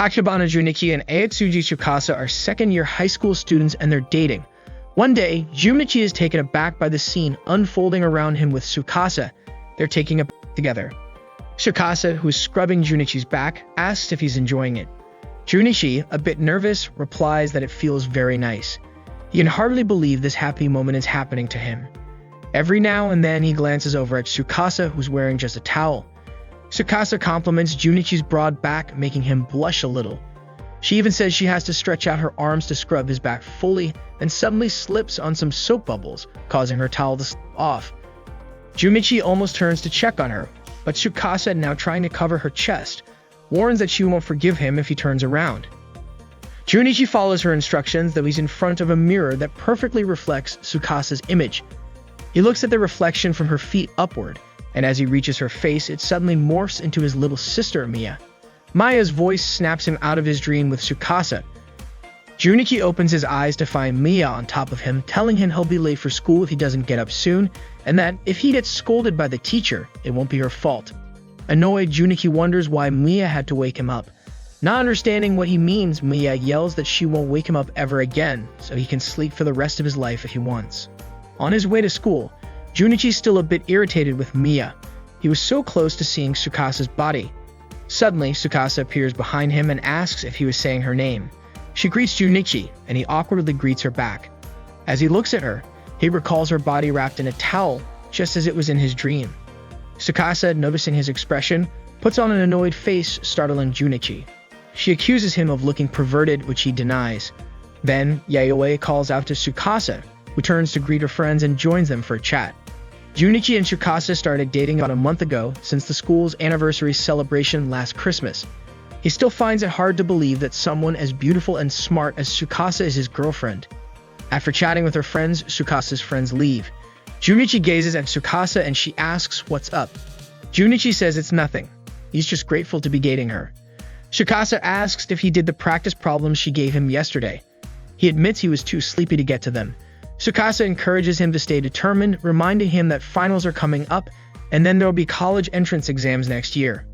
Tachibana Junichi and Ayatsuji Tsukasa are second-year high school students and they're dating. One day, Junichi is taken aback by the scene unfolding around him with Tsukasa. They're taking a bath together. Tsukasa, who is scrubbing Junichi's back, asks if he's enjoying it. Junichi, a bit nervous, replies that it feels very nice. He can hardly believe this happy moment is happening to him. Every now and then he glances over at Tsukasa, who's wearing just a towel. Tsukasa compliments Junichi's broad back, making him blush a little. She even says she has to stretch out her arms to scrub his back fully, then suddenly slips on some soap bubbles, causing her towel to slip off. Junichi almost turns to check on her, but Tsukasa, now trying to cover her chest, warns that she won't forgive him if he turns around. Junichi follows her instructions, though he's in front of a mirror that perfectly reflects Tsukasa's image. He looks at the reflection from her feet upward, and as he reaches her face, it suddenly morphs into his little sister, Mia. Maya's voice snaps him out of his dream with Tsukasa. Junichi opens his eyes to find Mia on top of him, telling him he'll be late for school if he doesn't get up soon, and that if he gets scolded by the teacher, it won't be her fault. Annoyed, Junichi wonders why Mia had to wake him up. Not understanding what he means, Mia yells that she won't wake him up ever again, so he can sleep for the rest of his life if he wants. On his way to school, Junichi's still a bit irritated with Mia. He was so close to seeing Tsukasa's body. Suddenly, Tsukasa appears behind him and asks if he was saying her name. She greets Junichi, and he awkwardly greets her back. As he looks at her, he recalls her body wrapped in a towel, just as it was in his dream. Tsukasa, noticing his expression, puts on an annoyed face, startling Junichi. She accuses him of looking perverted, which he denies. Then, Yayoi calls out to Tsukasa, who turns to greet her friends and joins them for a chat. Junichi and Tsukasa started dating about a month ago, since the school's anniversary celebration last Christmas. He still finds it hard to believe that someone as beautiful and smart as Tsukasa is his girlfriend. After chatting with her friends, Tsukasa's friends leave. Junichi gazes at Tsukasa and she asks what's up. Junichi says it's nothing. He's just grateful to be dating her. Tsukasa asks if he did the practice problems she gave him yesterday. He admits he was too sleepy to get to them. Tsukasa encourages him to stay determined, reminding him that finals are coming up, and then there will be college entrance exams next year.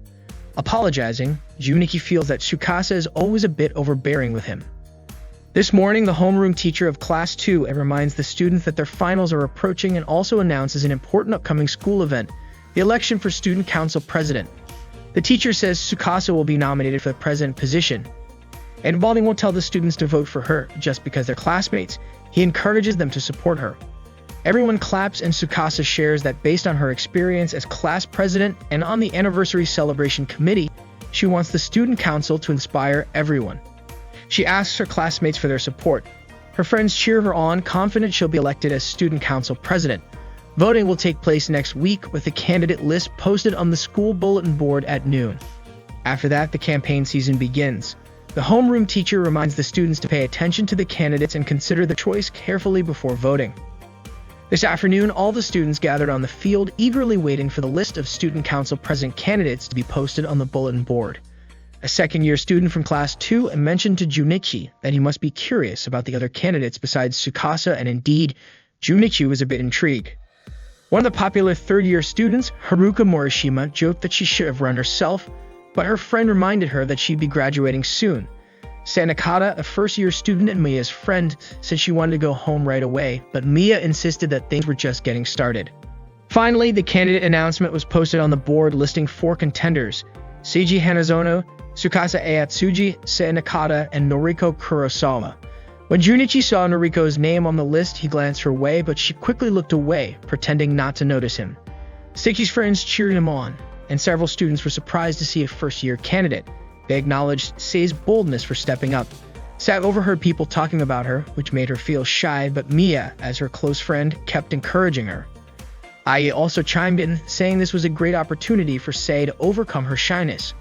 Apologizing, Junichi feels that Tsukasa is always a bit overbearing with him. This morning, the homeroom teacher of Class 2 reminds the students that their finals are approaching and also announces an important upcoming school event, the election for Student Council President. The teacher says Tsukasa will be nominated for the president position, and while he won't tell the students to vote for her just because they're classmates, he encourages them to support her. Everyone claps and Tsukasa shares that based on her experience as class president and on the anniversary celebration committee, she wants the student council to inspire everyone. She asks her classmates for their support. Her friends cheer her on, confident she'll be elected as student council president. Voting will take place next week with the candidate list posted on the school bulletin board at noon. After that, the campaign season begins. The homeroom teacher reminds the students to pay attention to the candidates and consider the choice carefully before voting. This afternoon, all the students gathered on the field, eagerly waiting for the list of student council president candidates to be posted on the bulletin board. A second-year student from Class 2 mentioned to Junichi that he must be curious about the other candidates besides Tsukasa, and indeed, Junichi was a bit intrigued. One of the popular third-year students, Haruka Morishima, joked that she should have run herself, but her friend reminded her that she'd be graduating soon. Sanakata, a first-year student and Mia's friend, said she wanted to go home right away, but Mia insisted that things were just getting started. Finally, the candidate announcement was posted on the board listing 4 contenders: Seiji Hanazono, Tsukasa Ayatsuji, Sanakata, and Noriko Kurosawa. When Junichi saw Noriko's name on the list, he glanced her way, but she quickly looked away, pretending not to notice him. Seiji's friends cheered him on, and several students were surprised to see a first-year candidate. They acknowledged Sei's boldness for stepping up. Sai overheard people talking about her, which made her feel shy, but Mia, as her close friend, kept encouraging her. Ai also chimed in, saying this was a great opportunity for Sei to overcome her shyness.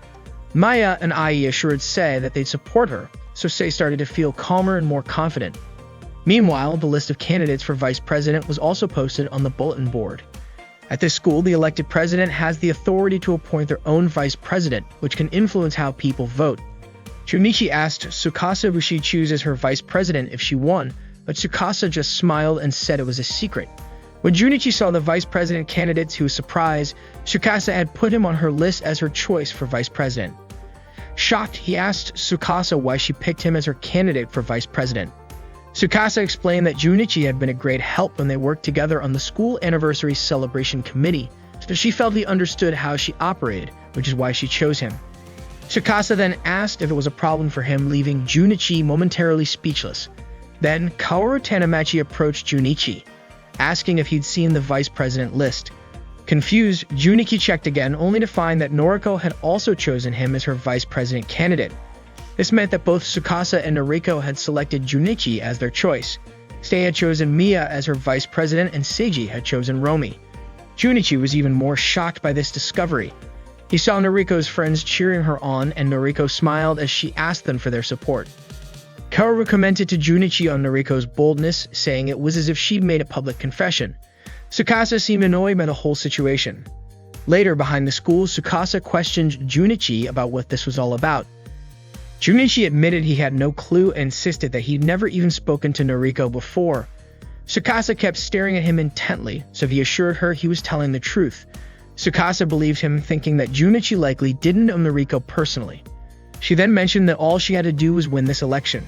Maya and Ai assured Sei that they'd support her, so Sei started to feel calmer and more confident. Meanwhile, the list of candidates for vice president was also posted on the bulletin board. At this school, the elected president has the authority to appoint their own vice president, which can influence how people vote. Junichi asked Tsukasa who she'd choose as her vice president if she won, but Tsukasa just smiled and said it was a secret. When Junichi saw the vice president candidates, he was surprised. Tsukasa had put him on her list as her choice for vice president. Shocked, he asked Tsukasa why she picked him as her candidate for vice president. Tsukasa explained that Junichi had been a great help when they worked together on the school anniversary celebration committee, so she felt he understood how she operated, which is why she chose him. Tsukasa then asked if it was a problem for him, leaving Junichi momentarily speechless. Then Kaoru Tanamachi approached Junichi, asking if he'd seen the vice president list. Confused, Junichi checked again, only to find that Noriko had also chosen him as her vice president candidate. This meant that both Tsukasa and Noriko had selected Junichi as their choice. Stei had chosen Miya as her vice president and Seiji had chosen Romi. Junichi was even more shocked by this discovery. He saw Noriko's friends cheering her on, and Noriko smiled as she asked them for their support. Kaoru commented to Junichi on Noriko's boldness, saying it was as if she'd made a public confession. Tsukasa seemed annoyed by the whole situation. Later, behind the school, Tsukasa questioned Junichi about what this was all about. Junichi admitted he had no clue and insisted that he'd never even spoken to Noriko before. Tsukasa kept staring at him intently, so he assured her he was telling the truth. Tsukasa believed him, thinking that Junichi likely didn't know Noriko personally. She then mentioned that all she had to do was win this election.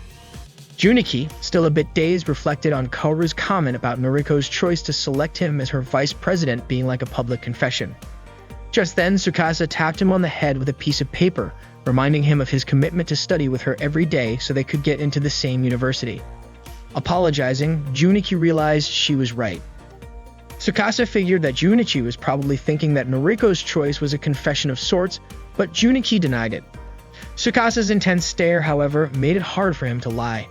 Junichi, still a bit dazed, reflected on Kaoru's comment about Noriko's choice to select him as her vice president being like a public confession. Just then, Tsukasa tapped him on the head with a piece of paper, reminding him of his commitment to study with her every day so they could get into the same university. Apologizing, Junichi realized she was right. Tsukasa figured that Junichi was probably thinking that Noriko's choice was a confession of sorts, but Junichi denied it. Tsukasa's intense stare, however, made it hard for him to lie.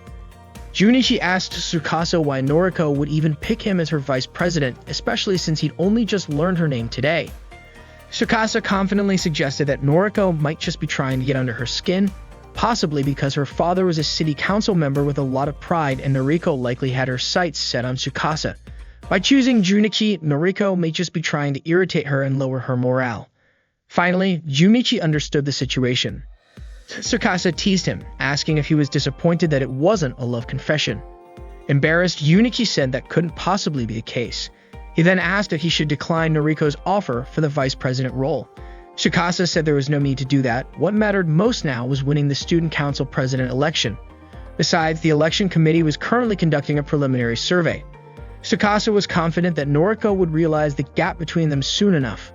Junichi asked Tsukasa why Noriko would even pick him as her vice president, especially since he'd only just learned her name today. Tsukasa confidently suggested that Noriko might just be trying to get under her skin, possibly because her father was a city council member with a lot of pride and Noriko likely had her sights set on Tsukasa. By choosing Junichi, Noriko may just be trying to irritate her and lower her morale. Finally, Junichi understood the situation. Tsukasa teased him, asking if he was disappointed that it wasn't a love confession. Embarrassed, Junichi said that couldn't possibly be the case. He then asked if he should decline Noriko's offer for the vice president role. Tsukasa said there was no need to do that. What mattered most now was winning the student council president election. Besides, the election committee was currently conducting a preliminary survey. Tsukasa was confident that Noriko would realize the gap between them soon enough.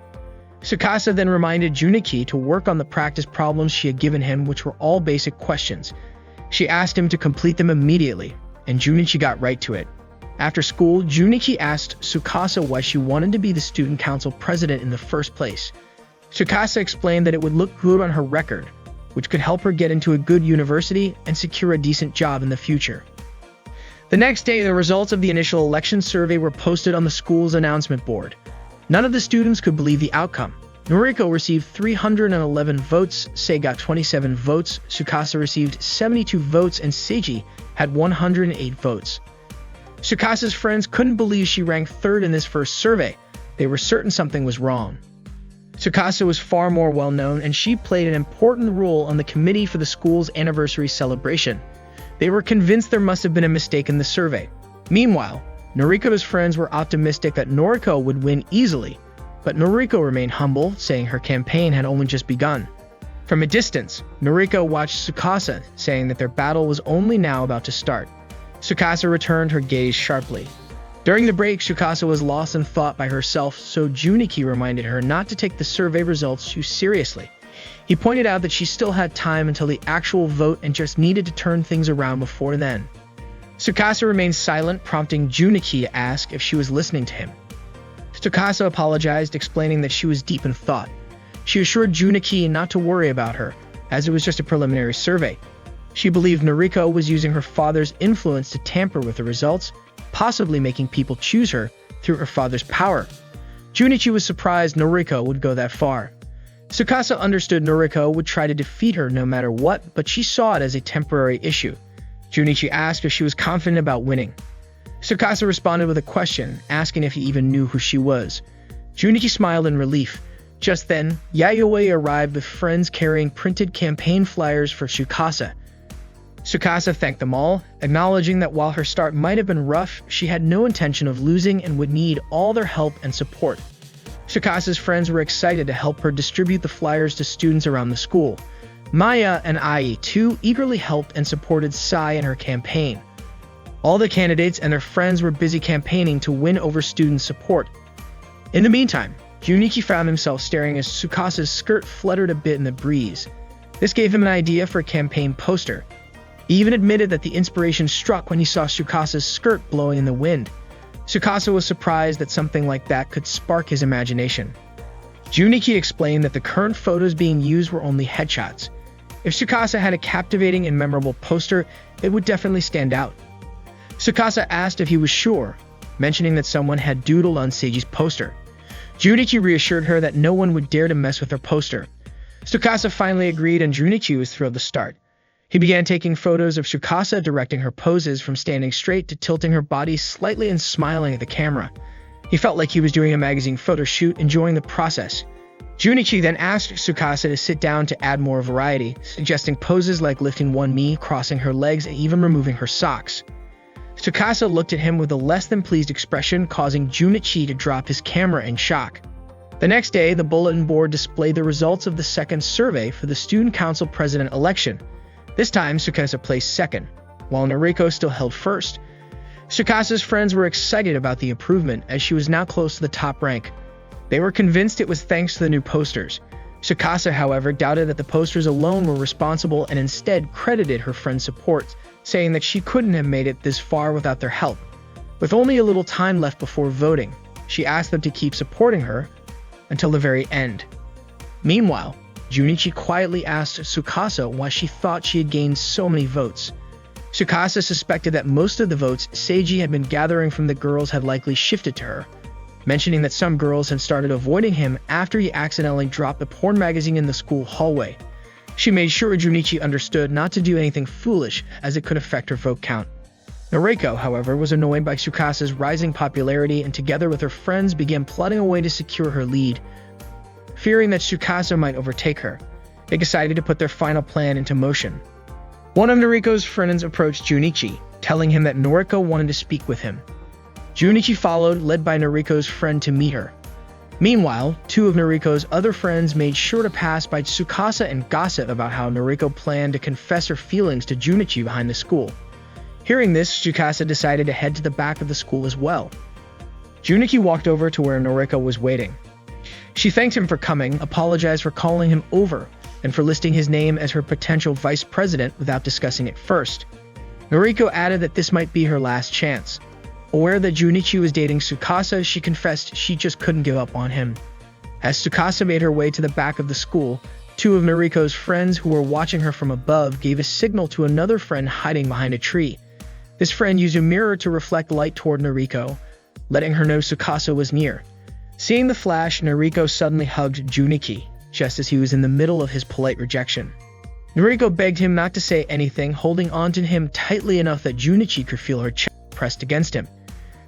Tsukasa then reminded Junichi to work on the practice problems she had given him, which were all basic questions. She asked him to complete them immediately, and Junichi got right to it. After school, Junichi asked Tsukasa why she wanted to be the student council president in the first place. Tsukasa explained that it would look good on her record, which could help her get into a good university and secure a decent job in the future. The next day, the results of the initial election survey were posted on the school's announcement board. None of the students could believe the outcome. Noriko received 311 votes, Sei got 27 votes, Tsukasa received 72 votes, and Seiji had 108 votes. Tsukasa's friends couldn't believe she ranked third in this first survey. They were certain something was wrong. Tsukasa was far more well-known, and she played an important role on the committee for the school's anniversary celebration. They were convinced there must have been a mistake in the survey. Meanwhile, Noriko's friends were optimistic that Noriko would win easily, but Noriko remained humble, saying her campaign had only just begun. From a distance, Noriko watched Tsukasa, saying that their battle was only now about to start. Tsukasa returned her gaze sharply. During the break, Tsukasa was lost in thought by herself, so Junichi reminded her not to take the survey results too seriously. He pointed out that she still had time until the actual vote and just needed to turn things around before then. Tsukasa remained silent, prompting Junichi to ask if she was listening to him. Tsukasa apologized, explaining that she was deep in thought. She assured Junichi not to worry about her, as it was just a preliminary survey. She believed Noriko was using her father's influence to tamper with the results, possibly making people choose her through her father's power. Junichi was surprised Noriko would go that far. Tsukasa understood Noriko would try to defeat her no matter what, but she saw it as a temporary issue. Junichi asked if she was confident about winning. Tsukasa responded with a question, asking if he even knew who she was. Junichi smiled in relief. Just then, Yayoi arrived with friends carrying printed campaign flyers for Tsukasa. Tsukasa thanked them all, acknowledging that while her start might have been rough, she had no intention of losing and would need all their help and support. Tsukasa's friends were excited to help her distribute the flyers to students around the school. Maya and Ai too eagerly helped and supported Sai in her campaign. All the candidates and their friends were busy campaigning to win over student support. In the meantime, Junichi found himself staring as Tsukasa's skirt fluttered a bit in the breeze. This gave him an idea for a campaign poster. He even admitted that the inspiration struck when he saw Tsukasa's skirt blowing in the wind. Tsukasa was surprised that something like that could spark his imagination. Junichi explained that the current photos being used were only headshots. If Tsukasa had a captivating and memorable poster, it would definitely stand out. Tsukasa asked if he was sure, mentioning that someone had doodled on Seiji's poster. Junichi reassured her that no one would dare to mess with her poster. Tsukasa finally agreed and Junichi was thrilled to start. He began taking photos of Tsukasa, directing her poses from standing straight to tilting her body slightly and smiling at the camera. He felt like he was doing a magazine photo shoot, enjoying the process. Junichi then asked Tsukasa to sit down to add more variety, suggesting poses like lifting one knee, crossing her legs, and even removing her socks. Tsukasa looked at him with a less than pleased expression, causing Junichi to drop his camera in shock. The next day, the bulletin board displayed the results of the second survey for the Student Council President election. This time, Tsukasa placed second, while Noriko still held first. Tsukasa's friends were excited about the improvement, as she was now close to the top rank. They were convinced it was thanks to the new posters. Tsukasa, however, doubted that the posters alone were responsible and instead credited her friends' support, saying that she couldn't have made it this far without their help. With only a little time left before voting, she asked them to keep supporting her until the very end. Meanwhile, Junichi quietly asked Tsukasa why she thought she had gained so many votes. Tsukasa suspected that most of the votes Seiji had been gathering from the girls had likely shifted to her, mentioning that some girls had started avoiding him after he accidentally dropped the porn magazine in the school hallway. She made sure Junichi understood not to do anything foolish, as it could affect her vote count. Noriko, however, was annoyed by Tsukasa's rising popularity and together with her friends began plotting a way to secure her lead. Fearing that Tsukasa might overtake her, they decided to put their final plan into motion. One of Noriko's friends approached Junichi, telling him that Noriko wanted to speak with him. Junichi followed, led by Noriko's friend to meet her. Meanwhile, two of Noriko's other friends made sure to pass by Tsukasa and gossip about how Noriko planned to confess her feelings to Junichi behind the school. Hearing this, Tsukasa decided to head to the back of the school as well. Junichi walked over to where Noriko was waiting. She thanked him for coming, apologized for calling him over, and for listing his name as her potential vice president without discussing it first. Noriko added that this might be her last chance. Aware that Junichi was dating Tsukasa, she confessed she just couldn't give up on him. As Tsukasa made her way to the back of the school, two of Noriko's friends who were watching her from above gave a signal to another friend hiding behind a tree. This friend used a mirror to reflect light toward Noriko, letting her know Tsukasa was near. Seeing the flash, Noriko suddenly hugged Junichi, just as he was in the middle of his polite rejection. Noriko begged him not to say anything, holding onto him tightly enough that Junichi could feel her chest pressed against him.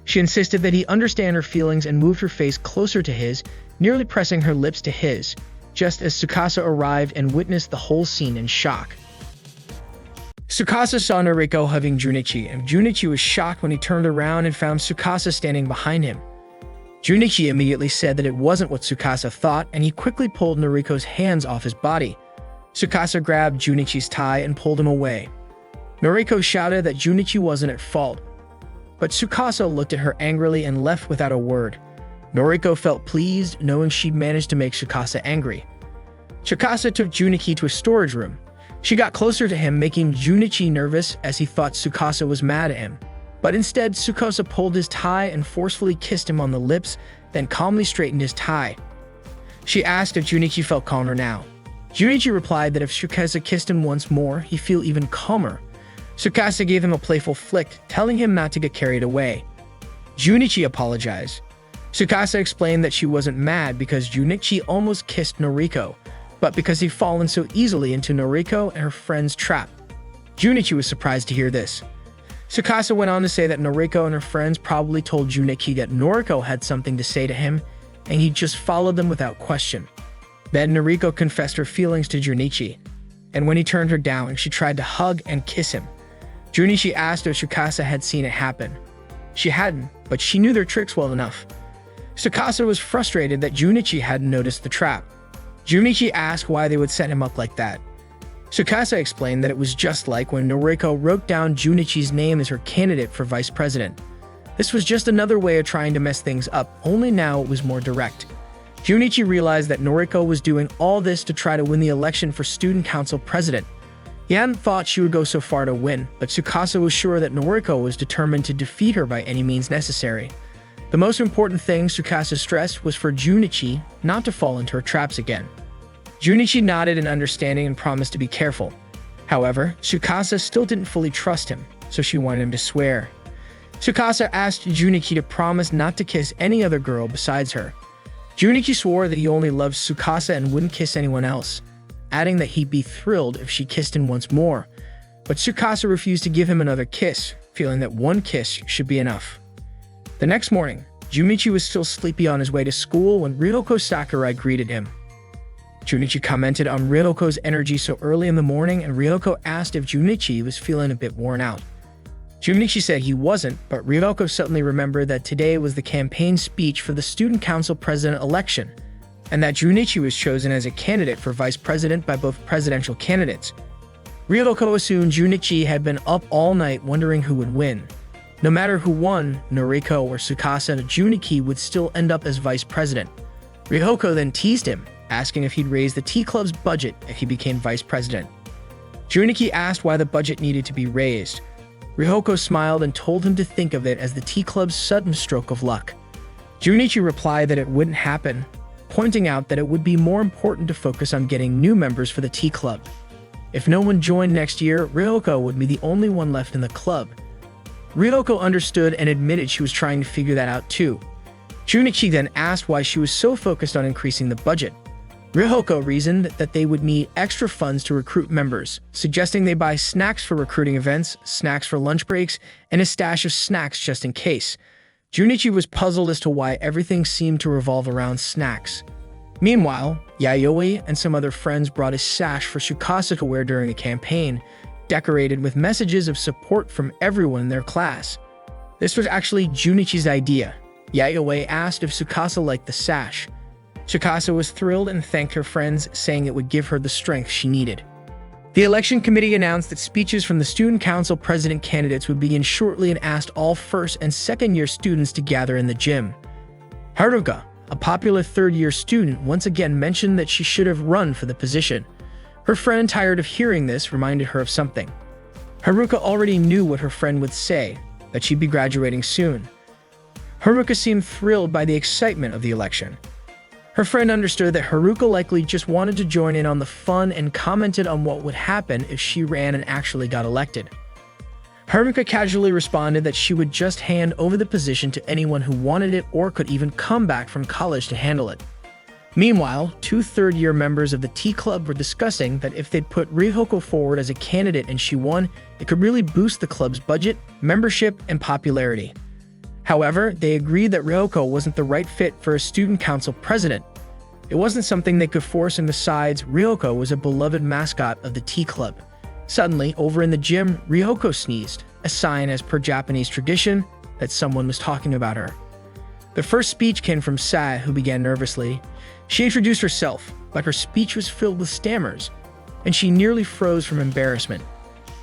She insisted that he understand her feelings and moved her face closer to his, nearly pressing her lips to his, just as Tsukasa arrived and witnessed the whole scene in shock. Tsukasa saw Noriko hugging Junichi, and Junichi was shocked when he turned around and found Tsukasa standing behind him. Junichi immediately said that it wasn't what Tsukasa thought, and he quickly pulled Noriko's hands off his body. Tsukasa grabbed Junichi's tie and pulled him away. Noriko shouted that Junichi wasn't at fault, but Tsukasa looked at her angrily and left without a word. Noriko felt pleased, knowing she'd managed to make Tsukasa angry. Tsukasa took Junichi to a storage room. She got closer to him, making Junichi nervous as he thought Tsukasa was mad at him. But instead, Tsukasa pulled his tie and forcefully kissed him on the lips, then calmly straightened his tie. She asked if Junichi felt calmer now. Junichi replied that if Tsukasa kissed him once more, he'd feel even calmer. Tsukasa gave him a playful flick, telling him not to get carried away. Junichi apologized. Tsukasa explained that she wasn't mad because Junichi almost kissed Noriko, but because he'd fallen so easily into Noriko and her friend's trap. Junichi was surprised to hear this. Tsukasa went on to say that Noriko and her friends probably told Junichi that Noriko had something to say to him, and he just followed them without question. Then Noriko confessed her feelings to Junichi, and when he turned her down, she tried to hug and kiss him. Junichi asked if Tsukasa had seen it happen. She hadn't, but she knew their tricks well enough. Tsukasa was frustrated that Junichi hadn't noticed the trap. Junichi asked why they would set him up like that. Tsukasa explained that it was just like when Noriko wrote down Junichi's name as her candidate for vice president. This was just another way of trying to mess things up, only now it was more direct. Junichi realized that Noriko was doing all this to try to win the election for student council president. He hadn't thought she would go so far to win, but Tsukasa was sure that Noriko was determined to defeat her by any means necessary. The most important thing Tsukasa stressed was for Junichi not to fall into her traps again. Junichi nodded in understanding and promised to be careful. However, Tsukasa still didn't fully trust him, so she wanted him to swear. Tsukasa asked Junichi to promise not to kiss any other girl besides her. Junichi swore that he only loved Tsukasa and wouldn't kiss anyone else, adding that he'd be thrilled if she kissed him once more. But Tsukasa refused to give him another kiss, feeling that one kiss should be enough. The next morning, Junichi was still sleepy on his way to school when Ryoko Sakurai greeted him. Junichi commented on Ryoko's energy so early in the morning, and Ryoko asked if Junichi was feeling a bit worn out. Junichi said he wasn't, but Ryoko suddenly remembered that today was the campaign speech for the student council president election, and that Junichi was chosen as a candidate for vice president by both presidential candidates. Ryoko assumed Junichi had been up all night wondering who would win. No matter who won, Noriko or Tsukasa, Junichi would still end up as vice president. Ryoko then teased him, asking if he'd raise the tea club's budget if he became vice president. Junichi asked why the budget needed to be raised. Ryoko smiled and told him to think of it as the tea club's sudden stroke of luck. Junichi replied that it wouldn't happen, pointing out that it would be more important to focus on getting new members for the tea club. If no one joined next year, Ryoko would be the only one left in the club. Ryoko understood and admitted she was trying to figure that out too. Junichi then asked why she was so focused on increasing the budget. Ryoko reasoned that they would need extra funds to recruit members, suggesting they buy snacks for recruiting events, snacks for lunch breaks, and a stash of snacks just in case. Junichi was puzzled as to why everything seemed to revolve around snacks. Meanwhile, Yayoi and some other friends brought a sash for Tsukasa to wear during the campaign, decorated with messages of support from everyone in their class. This was actually Junichi's idea. Yayoi asked if Tsukasa liked the sash. Tsukasa was thrilled and thanked her friends, saying it would give her the strength she needed. The election committee announced that speeches from the student council president candidates would begin shortly and asked all first and second-year students to gather in the gym. Haruka, a popular third-year student, once again mentioned that she should have run for the position. Her friend, tired of hearing this, reminded her of something. Haruka already knew what her friend would say, that she'd be graduating soon. Haruka seemed thrilled by the excitement of the election. Her friend understood that Haruka likely just wanted to join in on the fun and commented on what would happen if she ran and actually got elected. Haruka casually responded that she would just hand over the position to anyone who wanted it or could even come back from college to handle it. Meanwhile, two third-year members of the tea club were discussing that if they'd put Ryoko forward as a candidate and she won, it could really boost the club's budget, membership, and popularity. However, they agreed that Ryoko wasn't the right fit for a student council president. It wasn't something they could force, and besides, Ryoko was a beloved mascot of the tea club. Suddenly, over in the gym, Ryoko sneezed, a sign, as per Japanese tradition, that someone was talking about her. The first speech came from Sae, who began nervously. She introduced herself, but her speech was filled with stammers, and she nearly froze from embarrassment.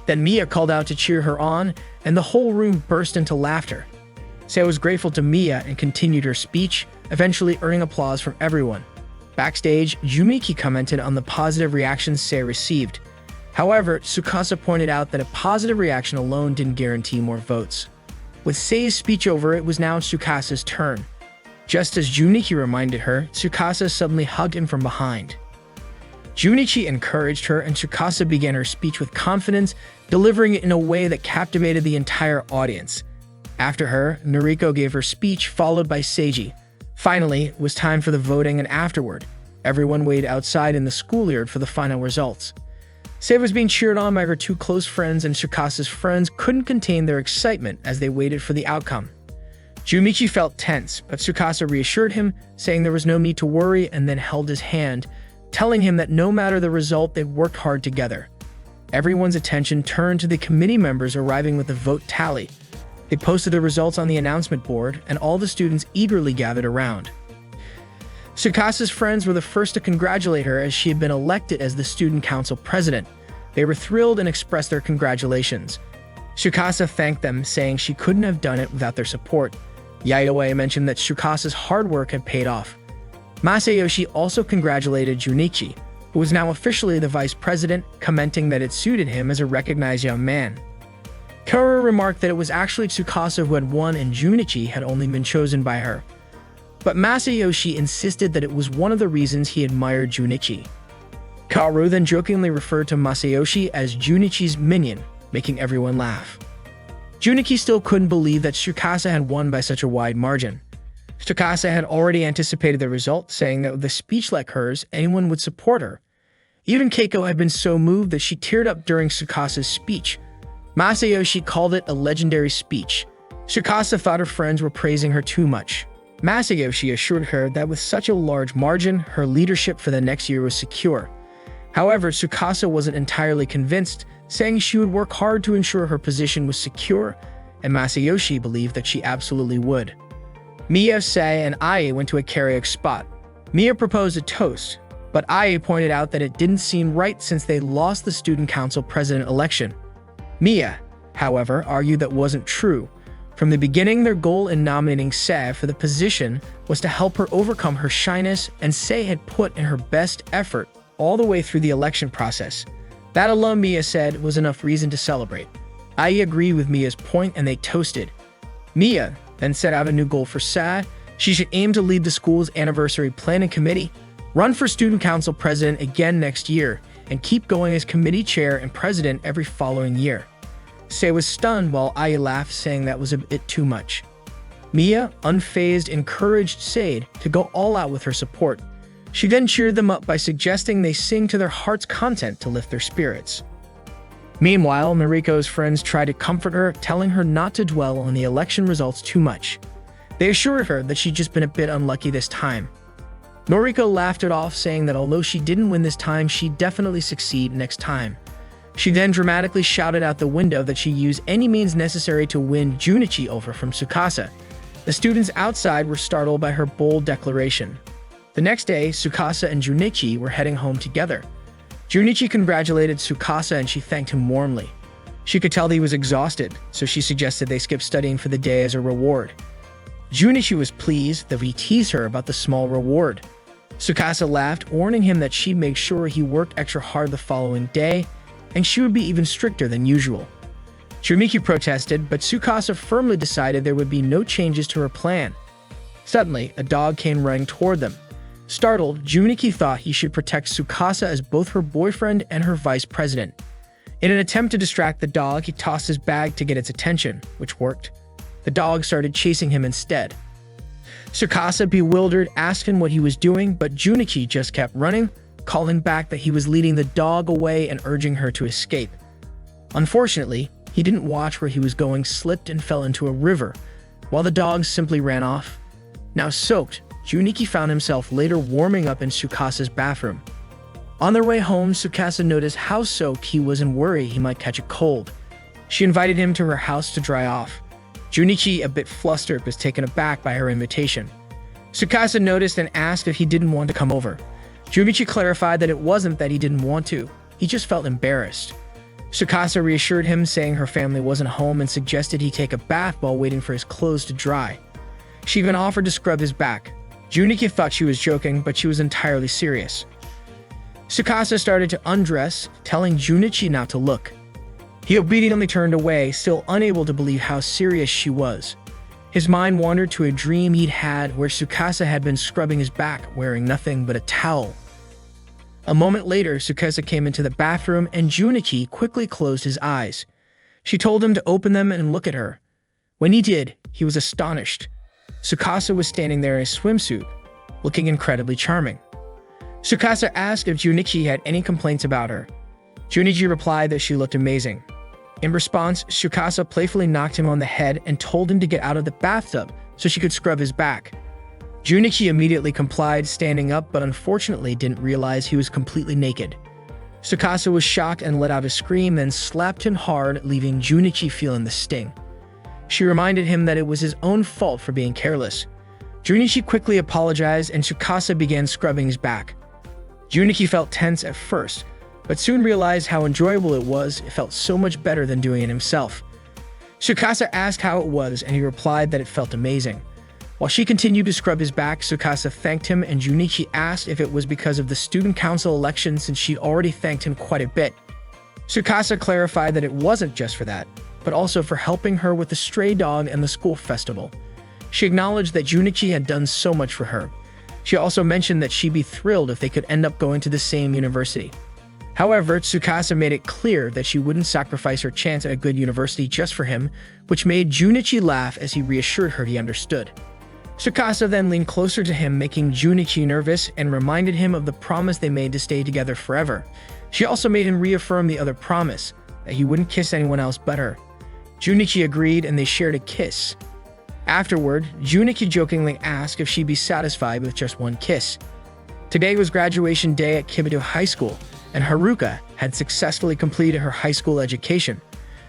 Then Mia called out to cheer her on, and the whole room burst into laughter. Sae was grateful to Mia and continued her speech, eventually earning applause from everyone. Backstage, Junichi commented on the positive reactions Sae received. However, Tsukasa pointed out that a positive reaction alone didn't guarantee more votes. With Sae's speech over, it was now Tsukasa's turn. Just as Junichi reminded her, Tsukasa suddenly hugged him from behind. Junichi encouraged her, and Tsukasa began her speech with confidence, delivering it in a way that captivated the entire audience. After her, Noriko gave her speech, followed by Seiji. Finally, it was time for the voting, and afterward, everyone waited outside in the schoolyard for the final results. Sae was being cheered on by her two close friends, and Tsukasa's friends couldn't contain their excitement as they waited for the outcome. Junichi felt tense, but Tsukasa reassured him, saying there was no need to worry, and then held his hand, telling him that no matter the result, they'd worked hard together. Everyone's attention turned to the committee members arriving with the vote tally. They posted the results on the announcement board, and all the students eagerly gathered around. Tsukasa's friends were the first to congratulate her, as she had been elected as the student council president. They were thrilled and expressed their congratulations. Tsukasa thanked them, saying she couldn't have done it without their support. Yaoi mentioned that Tsukasa's hard work had paid off. Masayoshi also congratulated Junichi, who was now officially the vice president, commenting that it suited him as a recognized young man. Kaoru remarked that it was actually Tsukasa who had won and Junichi had only been chosen by her. But Masayoshi insisted that it was one of the reasons he admired Junichi. Kaoru then jokingly referred to Masayoshi as Junichi's minion, making everyone laugh. Junichi still couldn't believe that Tsukasa had won by such a wide margin. Tsukasa had already anticipated the result, saying that with a speech like hers, anyone would support her. Even Keiko had been so moved that she teared up during Tsukasa's speech. Masayoshi called it a legendary speech. Tsukasa thought her friends were praising her too much. Masayoshi assured her that with such a large margin, her leadership for the next year was secure. However, Tsukasa wasn't entirely convinced, saying she would work hard to ensure her position was secure, and Masayoshi believed that she absolutely would. Mia, Sei, and Ai went to a karaoke spot. Mia proposed a toast, but Ai pointed out that it didn't seem right since they lost the student council president election. Mia, however, argued that wasn't true. From the beginning, their goal in nominating Sei for the position was to help her overcome her shyness, and Sei had put in her best effort all the way through the election process. That alone, Mia said, was enough reason to celebrate. Ai agreed with Mia's point and they toasted. Mia then set out a new goal for Sei. She should aim to lead the school's anniversary planning committee, run for student council president again next year, and keep going as committee chair and president every following year. Sei was stunned while Ai laughed, saying that was a bit too much. Mia, unfazed, encouraged Sei to go all out with her support. She then cheered them up by suggesting they sing to their heart's content to lift their spirits. Meanwhile, Noriko's friends tried to comfort her, telling her not to dwell on the election results too much. They assured her that she'd just been a bit unlucky this time. Noriko laughed it off, saying that although she didn't win this time, she'd definitely succeed next time. She then dramatically shouted out the window that she'd use any means necessary to win Junichi over from Tsukasa. The students outside were startled by her bold declaration. The next day, Tsukasa and Junichi were heading home together. Junichi congratulated Tsukasa and she thanked him warmly. She could tell that he was exhausted, so she suggested they skip studying for the day as a reward. Junichi was pleased, though he teased her about the small reward. Tsukasa laughed, warning him that she'd make sure he worked extra hard the following day, and she would be even stricter than usual. Junichi protested, but Tsukasa firmly decided there would be no changes to her plan. Suddenly, a dog came running toward them. Startled, Junichi thought he should protect Tsukasa as both her boyfriend and her vice president. In an attempt to distract the dog, he tossed his bag to get its attention, which worked. The dog started chasing him instead. Tsukasa, bewildered, asked him what he was doing, but Junichi just kept running, calling back that he was leading the dog away and urging her to escape. Unfortunately, he didn't watch where he was going, slipped and fell into a river, while the dog simply ran off. Now soaked, Junichi found himself later warming up in Tsukasa's bathroom. On their way home, Tsukasa noticed how soaked he was and worried he might catch a cold. She invited him to her house to dry off. Junichi, a bit flustered, was taken aback by her invitation. Tsukasa noticed and asked if he didn't want to come over. Junichi clarified that it wasn't that he didn't want to, he just felt embarrassed. Tsukasa reassured him, saying her family wasn't home and suggested he take a bath while waiting for his clothes to dry. She even offered to scrub his back. Junichi thought she was joking, but she was entirely serious. Tsukasa started to undress, telling Junichi not to look. He obediently turned away, still unable to believe how serious she was. His mind wandered to a dream he'd had where Tsukasa had been scrubbing his back, wearing nothing but a towel. A moment later, Tsukasa came into the bathroom and Junichi quickly closed his eyes. She told him to open them and look at her. When he did, he was astonished. Tsukasa was standing there in a swimsuit, looking incredibly charming. Tsukasa asked if Junichi had any complaints about her. Junichi replied that she looked amazing. In response, Tsukasa playfully knocked him on the head and told him to get out of the bathtub so she could scrub his back. Junichi immediately complied, standing up, but unfortunately didn't realize he was completely naked. Tsukasa was shocked and let out a scream, then slapped him hard, leaving Junichi feeling the sting. She reminded him that it was his own fault for being careless. Junichi quickly apologized and Tsukasa began scrubbing his back. Junichi felt tense at first, but soon realized how enjoyable it was. It felt so much better than doing it himself. Tsukasa asked how it was, and he replied that it felt amazing. While she continued to scrub his back, Tsukasa thanked him, and Junichi asked if it was because of the student council election since she'd already thanked him quite a bit. Tsukasa clarified that it wasn't just for that, but also for helping her with the stray dog and the school festival. She acknowledged that Junichi had done so much for her. She also mentioned that she'd be thrilled if they could end up going to the same university. However, Tsukasa made it clear that she wouldn't sacrifice her chance at a good university just for him, which made Junichi laugh as he reassured her he understood. Tsukasa then leaned closer to him, making Junichi nervous, and reminded him of the promise they made to stay together forever. She also made him reaffirm the other promise, that he wouldn't kiss anyone else but her. Junichi agreed, and they shared a kiss. Afterward, Junichi jokingly asked if she'd be satisfied with just one kiss. Today was graduation day at Kibito High School, and Haruka had successfully completed her high school education.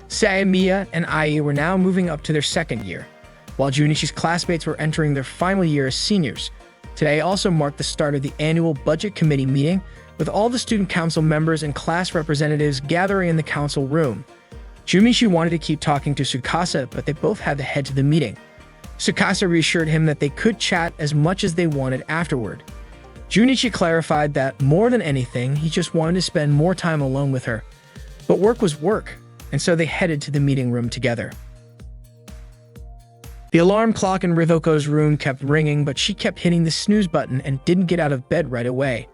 Sayamiya and Ai were now moving up to their second year, while Junichi's classmates were entering their final year as seniors. Today also marked the start of the annual budget committee meeting, with all the student council members and class representatives gathering in the council room. Junichi wanted to keep talking to Tsukasa, but they both had to head to the meeting. Tsukasa reassured him that they could chat as much as they wanted afterward. Junichi clarified that, more than anything, he just wanted to spend more time alone with her. But work was work, and so they headed to the meeting room together. The alarm clock in Rihoko's room kept ringing, but she kept hitting the snooze button and didn't get out of bed right away.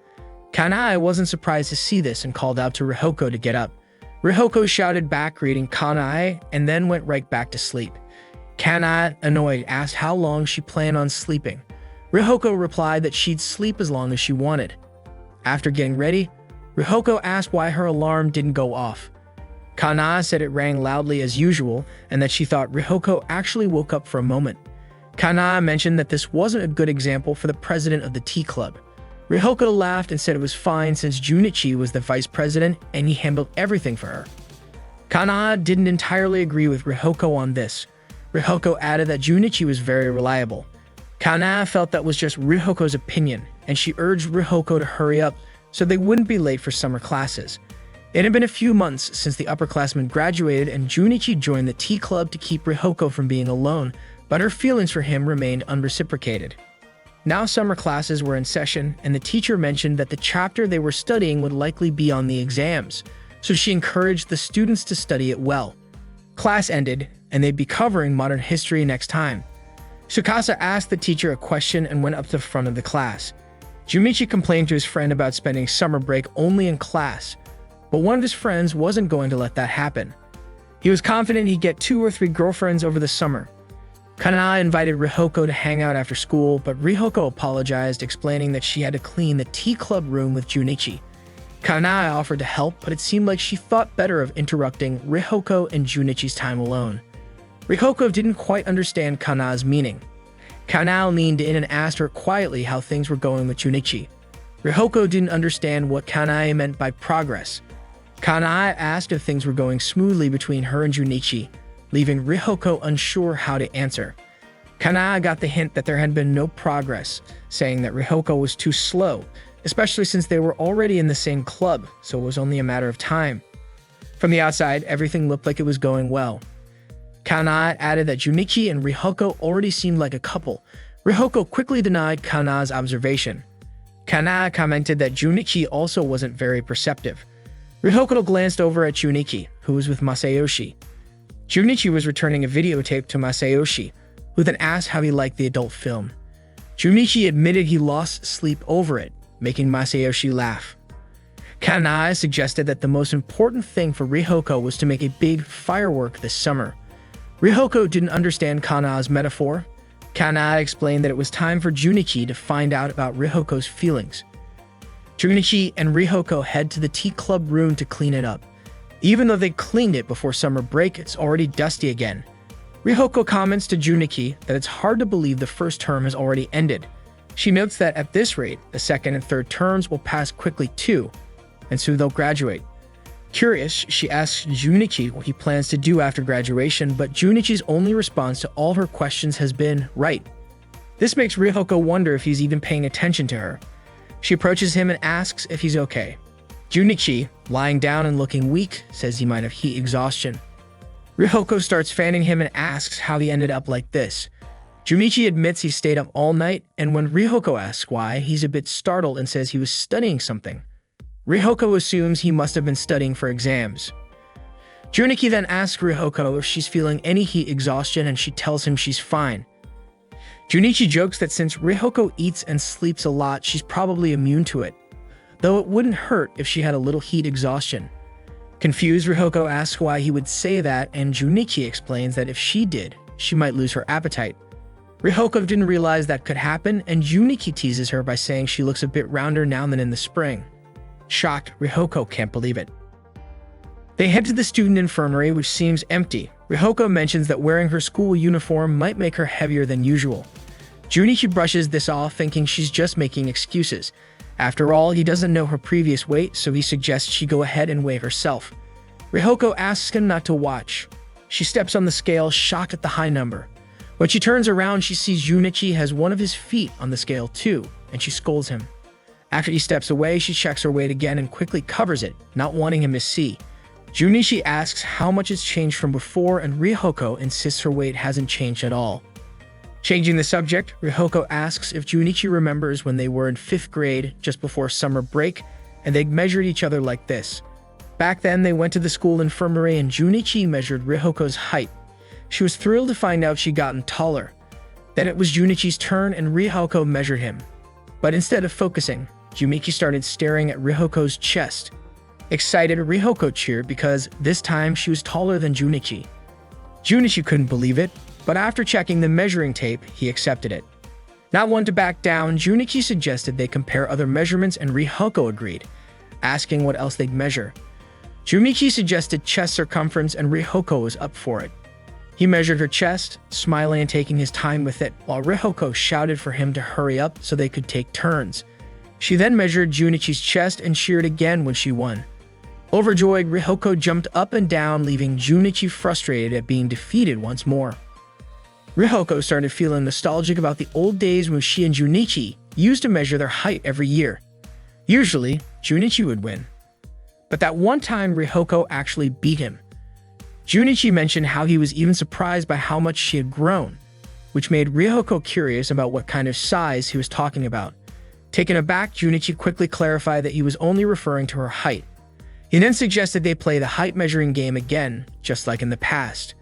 Kanae wasn't surprised to see this and called out to Rihoko to get up. Rihoko shouted back, greeting Kanae, and then went right back to sleep. Kanae, annoyed, asked how long she planned on sleeping. Rihoko replied that she'd sleep as long as she wanted. After getting ready, Rihoko asked why her alarm didn't go off. Kanae said it rang loudly as usual and that she thought Rihoko actually woke up for a moment. Kanae mentioned that this wasn't a good example for the president of the tea club. Rihoko laughed and said it was fine since Junichi was the vice president and he handled everything for her. Kanae didn't entirely agree with Rihoko on this. Rihoko added that Junichi was very reliable. Kanae felt that was just Rihoko's opinion, and she urged Rihoko to hurry up so they wouldn't be late for summer classes. It had been a few months since the upperclassmen graduated, and Junichi joined the tea club to keep Rihoko from being alone, but her feelings for him remained unreciprocated. Now summer classes were in session, and the teacher mentioned that the chapter they were studying would likely be on the exams, so she encouraged the students to study it well. Class ended, and they'd be covering modern history next time. Tsukasa asked the teacher a question and went up to the front of the class. Junichi complained to his friend about spending summer break only in class, but one of his friends wasn't going to let that happen. He was confident he'd get 2 or 3 girlfriends over the summer. Kanae invited Rihoko to hang out after school, but Rihoko apologized, explaining that she had to clean the tea club room with Junichi. Kanae offered to help, but it seemed like she thought better of interrupting Rihoko and Junichi's time alone. Rihoko didn't quite understand Kanae's meaning. Kanae leaned in and asked her quietly how things were going with Junichi. Rihoko didn't understand what Kanae meant by progress. Kanae asked if things were going smoothly between her and Junichi, leaving Rihoko unsure how to answer. Kanae got the hint that there had been no progress, saying that Rihoko was too slow, especially since they were already in the same club, so it was only a matter of time. From the outside, everything looked like it was going well. Kanae added that Junichi and Rihoko already seemed like a couple. Rihoko quickly denied Kanae's observation. Kanae commented that Junichi also wasn't very perceptive. Rihoko glanced over at Junichi, who was with Masayoshi. Junichi was returning a videotape to Masayoshi, who then asked how he liked the adult film. Junichi admitted he lost sleep over it, making Masayoshi laugh. Kanae suggested that the most important thing for Rihoko was to make a big firework this summer. Rihoko didn't understand Kanae's metaphor. Kanae explained that it was time for Junichi to find out about Rihoko's feelings. Junichi and Rihoko head to the tea club room to clean it up. Even though they cleaned it before summer break, it's already dusty again. Rihoko comments to Junichi that it's hard to believe the first term has already ended. She notes that at this rate, the second and third terms will pass quickly too, and soon they'll graduate. Curious, she asks Junichi what he plans to do after graduation, but Junichi's only response to all her questions has been, right. This makes Rihoko wonder if he's even paying attention to her. She approaches him and asks if he's okay. Junichi, lying down and looking weak, says he might have heat exhaustion. Ryuhoko starts fanning him and asks how he ended up like this. Junichi admits he stayed up all night, and when Ryuhoko asks why, he's a bit startled and says he was studying something. Ryuhoko assumes he must have been studying for exams. Junichi then asks Ryuhoko if she's feeling any heat exhaustion, and she tells him she's fine. Junichi jokes that since Ryuhoko eats and sleeps a lot, she's probably immune to it, though it wouldn't hurt if she had a little heat exhaustion. Confused, Ryuhoko asks why he would say that, and Junichi explains that if she did, she might lose her appetite. Ryuhoko didn't realize that could happen, and Junichi teases her by saying she looks a bit rounder now than in the spring. Shocked, Ryuhoko can't believe it. They head to the student infirmary, which seems empty. Ryuhoko mentions that wearing her school uniform might make her heavier than usual. Junichi brushes this off, thinking she's just making excuses. After all, he doesn't know her previous weight, so he suggests she go ahead and weigh herself. Ryuhoko asks him not to watch. She steps on the scale, shocked at the high number. When she turns around, she sees Junichi has one of his feet on the scale too, and she scolds him. After he steps away, she checks her weight again and quickly covers it, not wanting him to see. Junichi asks how much it's changed from before, and Ryuhoko insists her weight hasn't changed at all. Changing the subject, Ryuhoko asks if Junichi remembers when they were in 5th grade, just before summer break, and they measured each other like this. Back then, they went to the school infirmary and Junichi measured Ryuhoko's height. She was thrilled to find out she'd gotten taller. Then it was Junichi's turn and Ryuhoko measured him. But instead of focusing, Junichi started staring at Ryuhoko's chest. Excited, Ryuhoko cheered because this time she was taller than Junichi. Junichi couldn't believe it, but after checking the measuring tape, he accepted it. Not one to back down, Junichi suggested they compare other measurements and Ryuhoko agreed, asking what else they'd measure. Junichi suggested chest circumference and Ryuhoko was up for it. He measured her chest, smiling and taking his time with it, while Ryuhoko shouted for him to hurry up so they could take turns. She then measured Junichi's chest and cheered again when she won. Overjoyed, Ryuhoko jumped up and down, leaving Junichi frustrated at being defeated once more. Ryuhoko started feeling nostalgic about the old days when she and Junichi used to measure their height every year. Usually, Junichi would win. But that one time, Ryuhoko actually beat him. Junichi mentioned how he was even surprised by how much she had grown, which made Ryuhoko curious about what kind of size he was talking about. Taken aback, Junichi quickly clarified that he was only referring to her height. He then suggested they play the height measuring game again, just like in the past.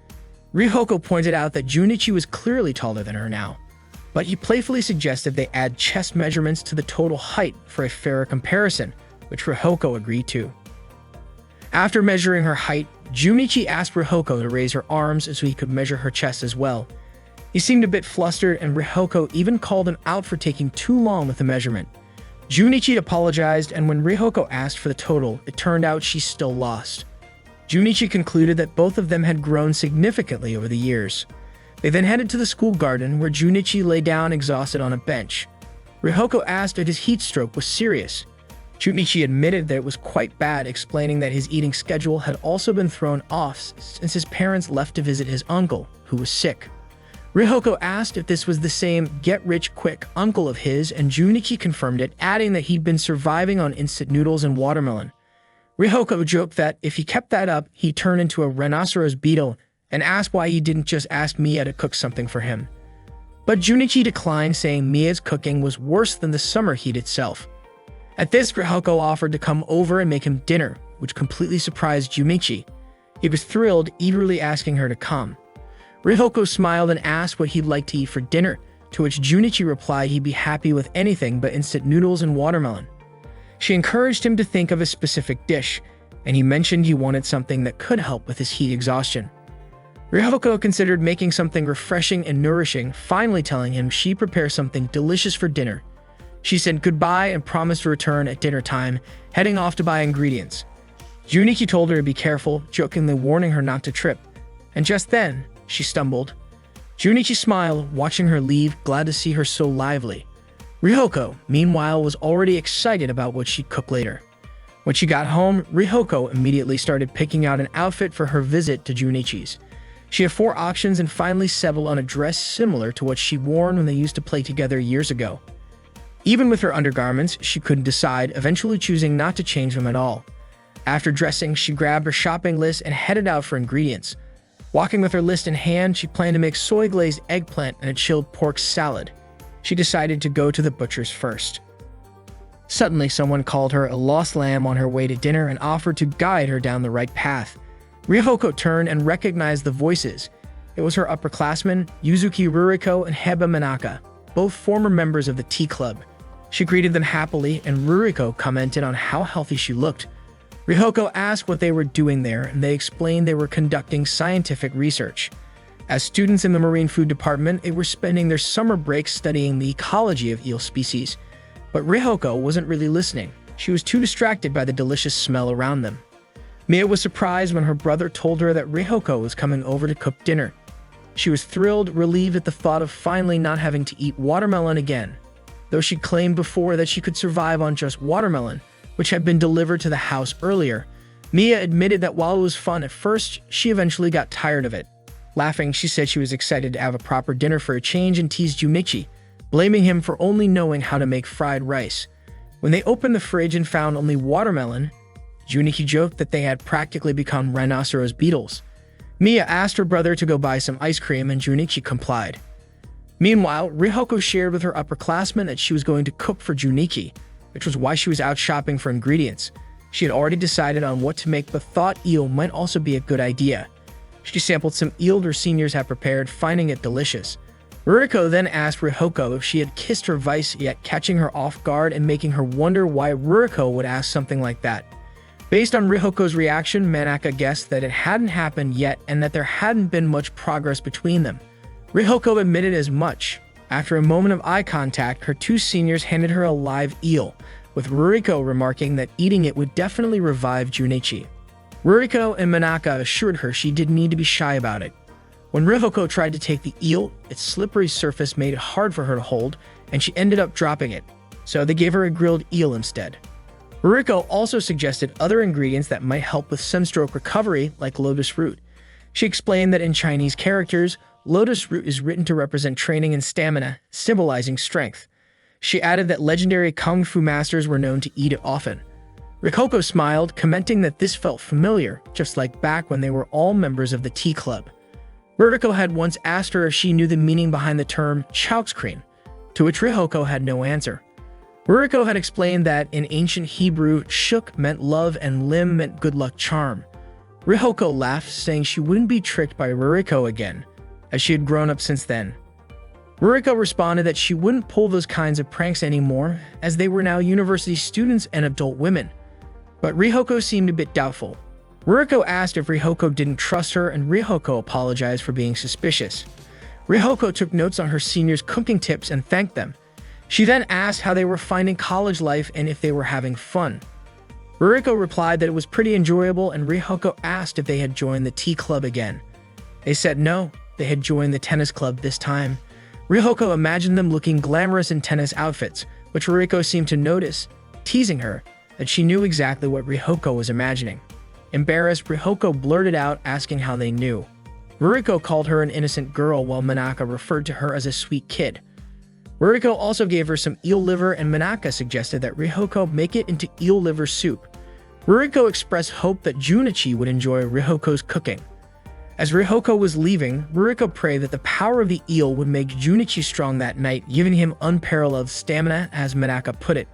Ryuhoko pointed out that Junichi was clearly taller than her now, but he playfully suggested they add chest measurements to the total height for a fairer comparison, which Ryuhoko agreed to. After measuring her height, Junichi asked Ryuhoko to raise her arms so he could measure her chest as well. He seemed a bit flustered, and Ryuhoko even called him out for taking too long with the measurement. Junichi apologized, and when Ryuhoko asked for the total, it turned out she still lost. Junichi concluded that both of them had grown significantly over the years. They then headed to the school garden, where Junichi lay down exhausted on a bench. Ryuhoko asked if his heat stroke was serious. Junichi admitted that it was quite bad, explaining that his eating schedule had also been thrown off since his parents left to visit his uncle, who was sick. Ryuhoko asked if this was the same get-rich-quick uncle of his, and Junichi confirmed it, adding that he'd been surviving on instant noodles and watermelon. Ryuhoko joked that if he kept that up, he'd turn into a rhinoceros beetle, and asked why he didn't just ask Mia to cook something for him. But Junichi declined, saying Mia's cooking was worse than the summer heat itself. At this, Ryuhoko offered to come over and make him dinner, which completely surprised Junichi. He was thrilled, eagerly asking her to come. Ryuhoko smiled and asked what he'd like to eat for dinner, to which Junichi replied he'd be happy with anything but instant noodles and watermelon. She encouraged him to think of a specific dish, and he mentioned he wanted something that could help with his heat exhaustion. Ryuhoko considered making something refreshing and nourishing, finally telling him she'd prepare something delicious for dinner. She said goodbye and promised to return at dinner time, heading off to buy ingredients. Junichi told her to be careful, jokingly warning her not to trip. And just then, she stumbled. Junichi smiled, watching her leave, glad to see her so lively. Ryuhoko, meanwhile, was already excited about what she'd cook later. When she got home, Ryuhoko immediately started picking out an outfit for her visit to Junichi's. She had 4 options and finally settled on a dress similar to what she'd worn when they used to play together years ago. Even with her undergarments, she couldn't decide, eventually choosing not to change them at all. After dressing, she grabbed her shopping list and headed out for ingredients. Walking with her list in hand, she planned to make soy-glazed eggplant and a chilled pork salad. She decided to go to the butcher's first. Suddenly, someone called her a lost lamb on her way to dinner and offered to guide her down the right path. Rihoko turned and recognized the voices. It was her upperclassmen, Yuzuki Ruriko and Heba Manaka, both former members of the tea club. She greeted them happily, and Ruriko commented on how healthy she looked. Rihoko asked what they were doing there, and they explained they were conducting scientific research. As students in the marine food department, they were spending their summer breaks studying the ecology of eel species. But Rihoko wasn't really listening. She was too distracted by the delicious smell around them. Mia was surprised when her brother told her that Rihoko was coming over to cook dinner. She was thrilled, relieved at the thought of finally not having to eat watermelon again. Though she claimed before that she could survive on just watermelon, which had been delivered to the house earlier, Mia admitted that while it was fun at first, she eventually got tired of it. Laughing, she said she was excited to have a proper dinner for a change and teased Junichi, blaming him for only knowing how to make fried rice. When they opened the fridge and found only watermelon, Junichi joked that they had practically become rhinoceros beetles. Mia asked her brother to go buy some ice cream and Junichi complied. Meanwhile, Rihoko shared with her upperclassmen that she was going to cook for Junichi, which was why she was out shopping for ingredients. She had already decided on what to make but thought eel might also be a good idea. She sampled some eel her seniors had prepared, finding it delicious. Ruriko then asked Rihoko if she had kissed her vice yet, catching her off guard and making her wonder why Ruriko would ask something like that. Based on Rihoko's reaction, Manaka guessed that it hadn't happened yet and that there hadn't been much progress between them. Rihoko admitted as much. After a moment of eye contact, her two seniors handed her a live eel, with Ruriko remarking that eating it would definitely revive Junichi. Ruriko and Manaka assured her she didn't need to be shy about it. When Rihoko tried to take the eel, its slippery surface made it hard for her to hold, and she ended up dropping it, so they gave her a grilled eel instead. Ruriko also suggested other ingredients that might help with sunstroke recovery, like lotus root. She explained that in Chinese characters, lotus root is written to represent training and stamina, symbolizing strength. She added that legendary kung fu masters were known to eat it often. Rihoko smiled, commenting that this felt familiar, just like back when they were all members of the tea club. Ruriko had once asked her if she knew the meaning behind the term "chowkscreen," to which Rihoko had no answer. Ruriko had explained that in ancient Hebrew, shuk meant love and lim meant good luck charm. Rihoko laughed, saying she wouldn't be tricked by Ruriko again, as she had grown up since then. Ruriko responded that she wouldn't pull those kinds of pranks anymore, as they were now university students and adult women. But Rihoko seemed a bit doubtful. Ruriko asked if Rihoko didn't trust her, and Rihoko apologized for being suspicious. Rihoko took notes on her seniors' cooking tips and thanked them. She then asked how they were finding college life and if they were having fun. Ruriko replied that it was pretty enjoyable, and Rihoko asked if they had joined the tea club again. They said no, they had joined the tennis club this time. Rihoko imagined them looking glamorous in tennis outfits, which Ruriko seemed to notice, teasing her that she knew exactly what Rihoko was imagining. Embarrassed, Rihoko blurted out, asking how they knew. Ruriko called her an innocent girl, while Manaka referred to her as a sweet kid. Ruriko also gave her some eel liver, and Manaka suggested that Rihoko make it into eel liver soup. Ruriko expressed hope that Junichi would enjoy Rihoko's cooking. As Rihoko was leaving, Ruriko prayed that the power of the eel would make Junichi strong that night, giving him unparalleled stamina, as Manaka put it.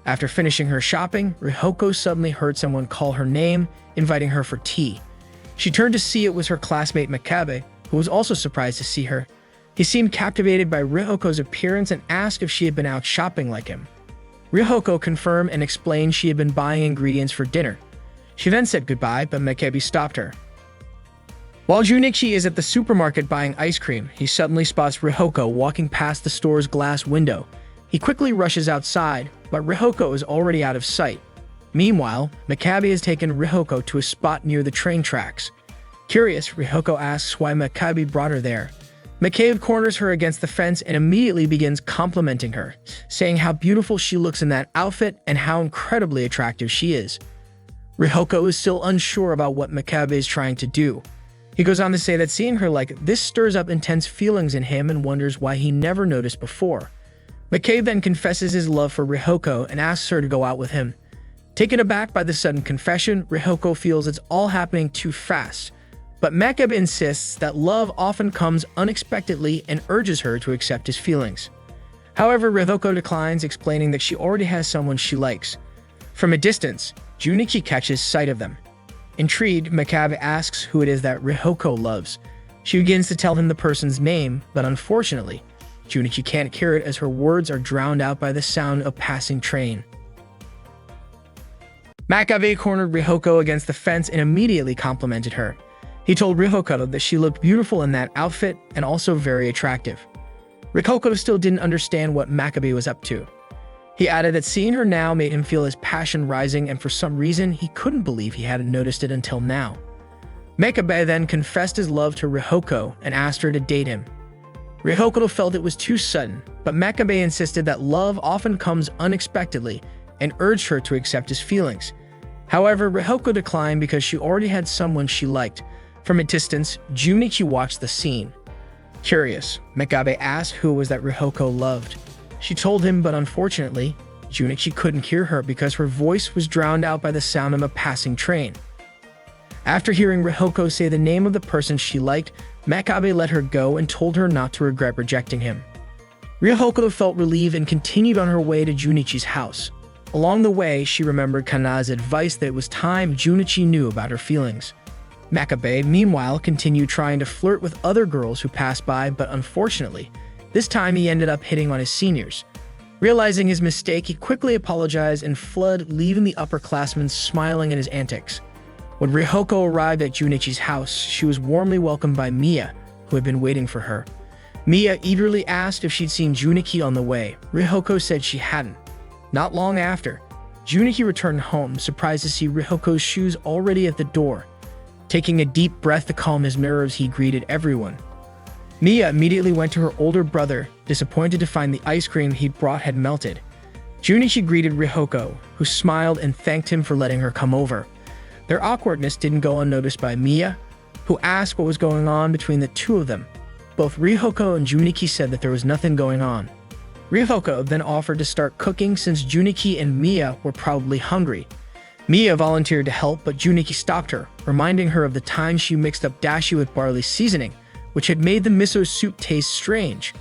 After finishing her shopping, Rihoko suddenly heard someone call her name, inviting her for tea. She turned to see it was her classmate Makabe, who was also surprised to see her. He seemed captivated by Rihoko's appearance and asked if she had been out shopping like him. Rihoko confirmed and explained she had been buying ingredients for dinner. She then said goodbye, but Makabe stopped her. While Junichi is at the supermarket buying ice cream, he suddenly spots Rihoko walking past the store's glass window. He quickly rushes outside, but Rihoko is already out of sight. Meanwhile, Makabe has taken Rihoko to a spot near the train tracks. Curious, Rihoko asks why Makabe brought her there. Makabe corners her against the fence and immediately begins complimenting her, saying how beautiful she looks in that outfit and how incredibly attractive she is. Rihoko is still unsure about what Makabe is trying to do. He goes on to say that seeing her like this stirs up intense feelings in him and wonders why he never noticed before. McCabe then confesses his love for Rihoko and asks her to go out with him. Taken aback by the sudden confession, Rihoko feels it's all happening too fast, but McCabe insists that love often comes unexpectedly and urges her to accept his feelings. However, Rihoko declines, explaining that she already has someone she likes. From a distance, Junichi catches sight of them. Intrigued, McCabe asks who it is that Rihoko loves. She begins to tell him the person's name, but unfortunately, Junichi can't hear it as her words are drowned out by the sound of a passing train. McCabe cornered Rihoko against the fence and immediately complimented her. He told Rihoko that she looked beautiful in that outfit and also very attractive. Rihoko still didn't understand what McCabe was up to. He added that seeing her now made him feel his passion rising, and for some reason he couldn't believe he hadn't noticed it until now. McCabe then confessed his love to Rihoko and asked her to date him. Rihoko felt it was too sudden, but McCabe insisted that love often comes unexpectedly and urged her to accept his feelings. However, Rihoko declined because she already had someone she liked. From a distance, Junichi watched the scene. Curious, McCabe asked who it was that Rihoko loved. She told him, but unfortunately, Junichi couldn't hear her because her voice was drowned out by the sound of a passing train. After hearing Rihoko say the name of the person she liked, McCabe let her go and told her not to regret rejecting him. Rihoko felt relieved and continued on her way to Junichi's house. Along the way, she remembered Kana's advice that it was time Junichi knew about her feelings. McCabe, meanwhile, continued trying to flirt with other girls who passed by, but unfortunately, this time he ended up hitting on his seniors. Realizing his mistake, he quickly apologized and fled, leaving the upperclassmen smiling at his antics. When Rihoko arrived at Junichi's house, she was warmly welcomed by Mia, who had been waiting for her. Mia eagerly asked if she'd seen Junichi on the way. Rihoko said she hadn't. Not long after, Junichi returned home, surprised to see Rihoko's shoes already at the door. Taking a deep breath to calm his nerves, he greeted everyone. Mia immediately went to her older brother, disappointed to find the ice cream he'd brought had melted. Junichi greeted Rihoko, who smiled and thanked him for letting her come over. Their awkwardness didn't go unnoticed by Mia, who asked what was going on between the two of them. Both Rihoko and Junichi said that there was nothing going on. Rihoko then offered to start cooking since Junichi and Mia were probably hungry. Mia volunteered to help, but Junichi stopped her, reminding her of the time she mixed up dashi with barley seasoning, which had made the miso soup taste strange.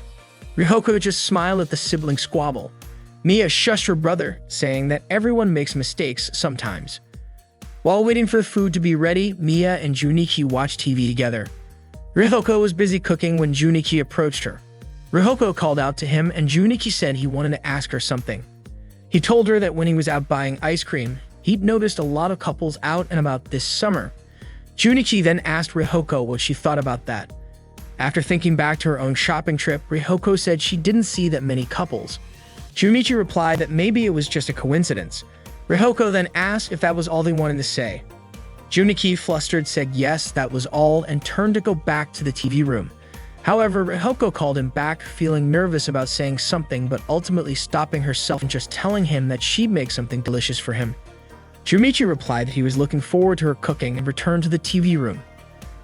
Rihoko just smiled at the sibling squabble. Mia shushed her brother, saying that everyone makes mistakes sometimes. While waiting for the food to be ready, Mia and Junichi watched TV together. Rihoko was busy cooking when Junichi approached her. Rihoko called out to him, and Junichi said he wanted to ask her something. He told her that when he was out buying ice cream, he'd noticed a lot of couples out and about this summer. Junichi then asked Rihoko what she thought about that. After thinking back to her own shopping trip, Rihoko said she didn't see that many couples. Junichi replied that maybe it was just a coincidence. Rihoko then asked if that was all they wanted to say. Junichi, flustered, said yes, that was all, and turned to go back to the TV room. However, Rihoko called him back, feeling nervous about saying something, but ultimately stopping herself and just telling him that she'd make something delicious for him. Junichi replied that he was looking forward to her cooking and returned to the TV room.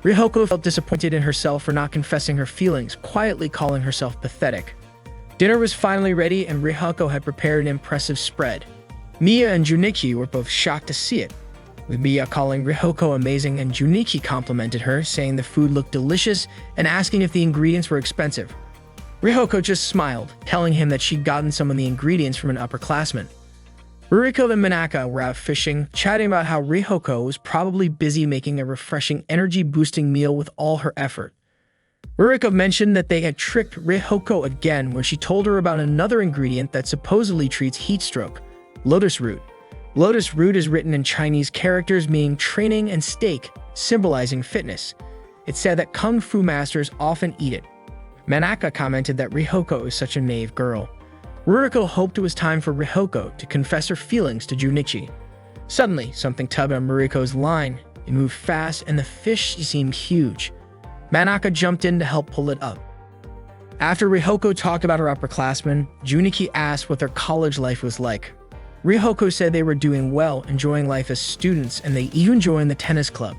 Rihoko felt disappointed in herself for not confessing her feelings, quietly calling herself pathetic. Dinner was finally ready, and Rihoko had prepared an impressive spread. Mia and Junichi were both shocked to see it, with Mia calling Rihoko amazing and Junichi complimented her, saying the food looked delicious and asking if the ingredients were expensive. Rihoko just smiled, telling him that she'd gotten some of the ingredients from an upperclassman. Ruriko and Manaka were out fishing, chatting about how Rihoko was probably busy making a refreshing, energy-boosting meal with all her effort. Ruriko mentioned that they had tricked Rihoko again when she told her about another ingredient that supposedly treats heat stroke: lotus root. Lotus root is written in Chinese characters meaning training and steak, symbolizing fitness. It said that kung fu masters often eat it. Manaka commented that Rihoko is such a naive girl. Ruriko hoped it was time for Rihoko to confess her feelings to Junichi. Suddenly, something tugged on Ruriko's line. It moved fast, and the fish seemed huge. Manaka jumped in to help pull it up. After Rihoko talked about her upperclassmen, Junichi asked what their college life was like. Rihoko said they were doing well, enjoying life as students, and they even joined the tennis club.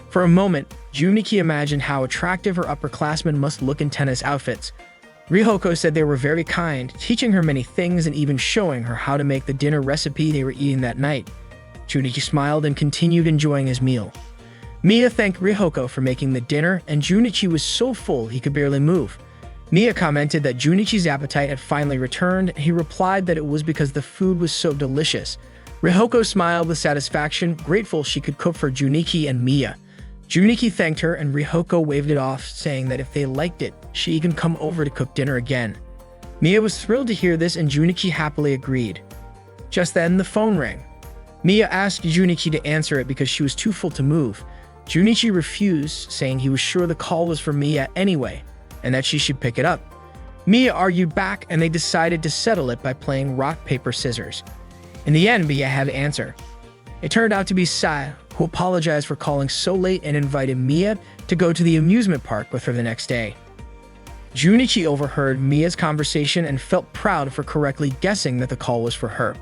For a moment, Junichi imagined how attractive her upperclassmen must look in tennis outfits. Rihoko said they were very kind, teaching her many things and even showing her how to make the dinner recipe they were eating that night. Junichi smiled and continued enjoying his meal. Mia thanked Rihoko for making the dinner, and Junichi was so full he could barely move. Mia commented that Junichi's appetite had finally returned, and he replied that it was because the food was so delicious. Rihoko smiled with satisfaction, grateful she could cook for Junichi and Mia. Junichi thanked her, and Rihoko waved it off, saying that if they liked it, she can come over to cook dinner again. Mia was thrilled to hear this, and Junichi happily agreed. Just then, the phone rang. Mia asked Junichi to answer it because she was too full to move. Junichi refused, saying he was sure the call was for Mia anyway, and that she should pick it up. Mia argued back, and they decided to settle it by playing rock, paper, scissors. In the end, Mia had to answer. It turned out to be Sai, who apologized for calling so late and invited Mia to go to the amusement park with her the next day. Junichi overheard Mia's conversation and felt proud for correctly guessing that the call was for her.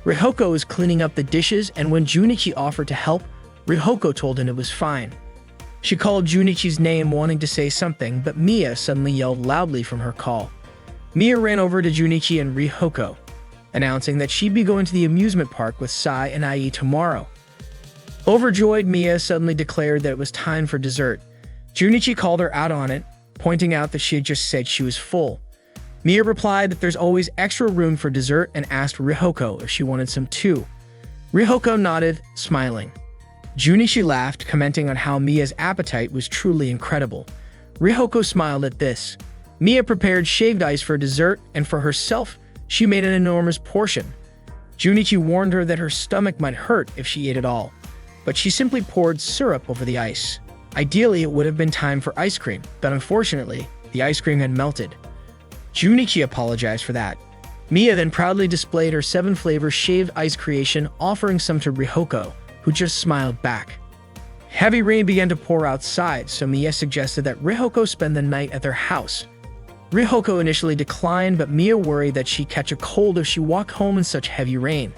Rihoko was cleaning up the dishes, and when Junichi offered to help, Rihoko told him it was fine. She called Junichi's name, wanting to say something, but Mia suddenly yelled loudly from her call. Mia ran over to Junichi and Rihoko, announcing that she'd be going to the amusement park with Sai and Ai tomorrow. Overjoyed, Mia suddenly declared that it was time for dessert. Junichi called her out on it, pointing out that she had just said she was full. Mia replied that there's always extra room for dessert and asked Rihoko if she wanted some too. Rihoko nodded, smiling. Junichi laughed, commenting on how Mia's appetite was truly incredible. Rihoko smiled at this. Mia prepared shaved ice for dessert, and for herself, she made an enormous portion. Junichi warned her that her stomach might hurt if she ate it all, but she simply poured syrup over the ice. Ideally, it would have been time for ice cream, but unfortunately, the ice cream had melted. Junichi apologized for that. Mia then proudly displayed her 7-flavor shaved ice creation, offering some to Rihoko, who just smiled back. Heavy rain began to pour outside, so Mia suggested that Rihoko spend the night at their house. Rihoko initially declined, but Mia worried that she'd catch a cold if she walked home in such heavy rain.